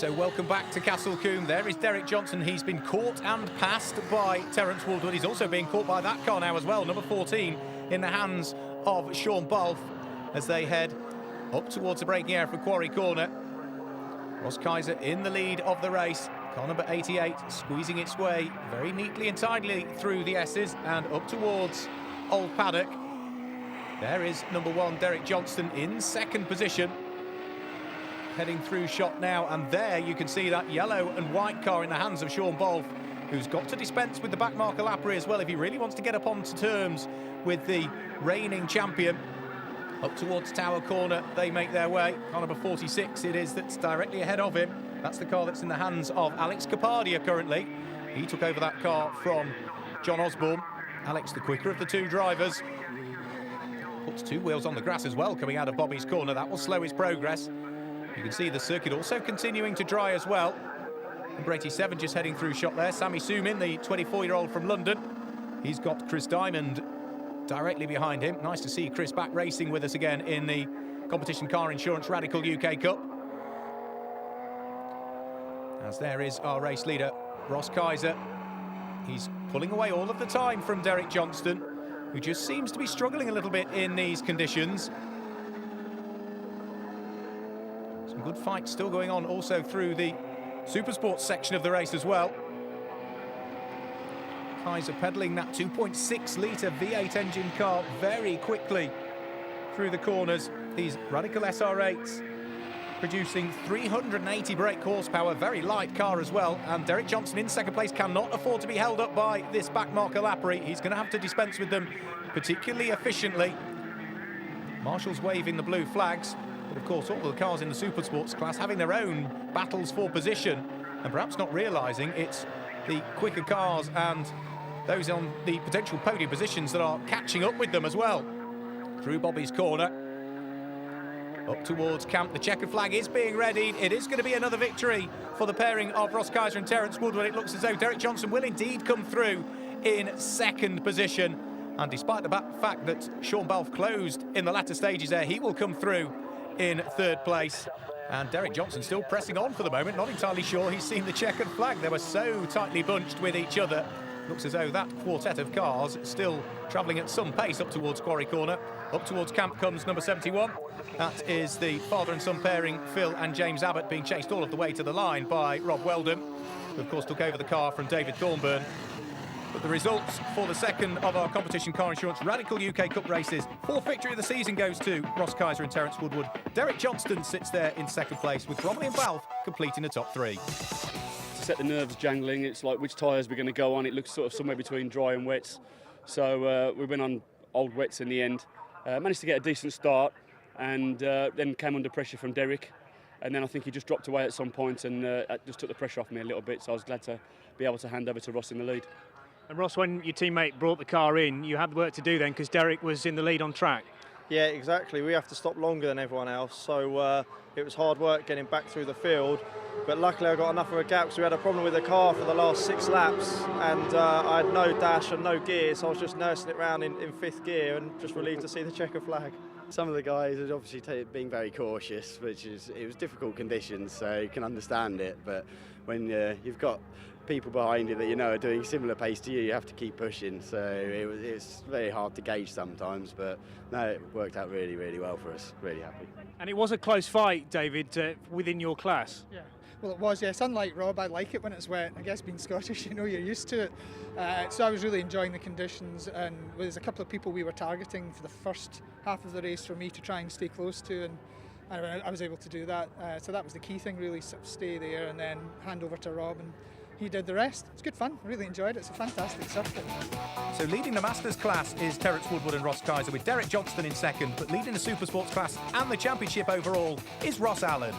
So welcome back to Castle Combe. There is Derek Johnson. He's been caught and passed by Terence Woodward. He's also being caught by that car now as well, number 14, in the hands of Sean Balfe as they head up towards the braking area for Quarry Corner. Ross Kaiser in the lead of the race. Car number 88 squeezing its way very neatly and tidily through the S's and up towards Old Paddock. There is number 1, Derek Johnson, in second position. Heading through shot now, and there you can see that yellow and white car in the hands of Sean Balfe, who's got to dispense with the back marker Lapri as well if he really wants to get up onto terms with the reigning champion. Up towards Tower Corner they make their way. Car number 46 it is that's directly ahead of him. That's the car that's in the hands of Alex Kapadia currently. He took over that car from John Osborne. Alex, the quicker of the two drivers. Puts two wheels on the grass as well coming out of Bobby's corner. That will slow his progress. You can see the circuit also continuing to dry as well. Number 87 just heading through shot there. Sammy Sumin, the 24-year-old from London. He's got Chris Diamond directly behind him. Nice to see Chris back racing with us again in the Competition Car Insurance Radical UK Cup. As there is our race leader, Ross Kaiser. He's pulling away all of the time from Derek Johnston, who just seems to be struggling a little bit in these conditions. Some good fights still going on also through the Supersports section of the race as well. Kaiser pedalling that 2.6 litre V8 engine car very quickly through the corners. These Radical SR8s producing 380 brake horsepower, very light car as well. And Derek Johnson in second place cannot afford to be held up by this back marker Lapri. He's going to have to dispense with them particularly efficiently. Marshall's waving the blue flags. But of course, all the cars in the Supersports class having their own battles for position, and perhaps not realising it's the quicker cars and those on the potential podium positions that are catching up with them as well. Through Bobby's corner, up towards camp. The checkered flag is being readied. It is going to be another victory for the pairing of Ross Kaiser and Terence Woodward. It looks as though Derek Johnson will indeed come through in second position. And despite the fact that Sean Balfe closed in the latter stages there, he will come through in third place. And Derek Johnson still pressing on for the moment, not entirely sure he's seen the checkered flag. They were so tightly bunched with each other. Looks as though that quartet of cars still travelling at some pace up towards Quarry Corner. Up towards camp comes number 71. That is the father and son pairing, Phil and James Abbott, being chased all of the way to the line by Rob Weldon, who of course took over the car from David Thornburn. But the results for the second of our Competition Car Insurance Radical UK Cup races. Fourth victory of the season goes to Ross Kaiser and Terence Woodward. Derek Johnston sits there in second place, with Bromley and Balfe completing the top three. To set the nerves jangling, it's like which tyres we're going to go on. It looks sort of somewhere between dry and wets. So we went on old wets in the end. Managed to get a decent start, and then came under pressure from Derek. And then I think he just dropped away at some point, and just took the pressure off me a little bit. So I was glad to be able to hand over to Ross in the lead. And Ross, when your teammate brought the car in, you had work to do then, because Derek was in the lead on track. Yeah, exactly. We have to stop longer than everyone else, so it was hard work getting back through the field. But luckily I got enough of a gap, because we had a problem with the car for the last 6 laps, and I had no dash and no gear, so I was just nursing it around in 5th gear, and just relieved to see the checker flag. Some of the guys are obviously being very cautious, it was difficult conditions, so you can understand it. But when you've got people behind you that you know are doing similar pace to you have to keep pushing. So it's very hard to gauge sometimes, but no, it worked out really, really well for us. Really happy. And it was a close fight, David, within your class. Yeah. Well, it was, yes. Unlike Rob, I like it when it's wet. I guess being Scottish, you know, you're used to it. So I was really enjoying the conditions, and there's a couple of people we were targeting for the first half of the race for me to try and stay close to, and I was able to do that. So that was the key thing, really, sort of stay there and then hand over to Rob, and he did the rest. It's good fun, really enjoyed it. It's a fantastic circuit. So leading the Masters class is Terence Woodward and Ross Kaiser, with Derek Johnston in second, but leading the Supersports class and the championship overall is Ross Allen.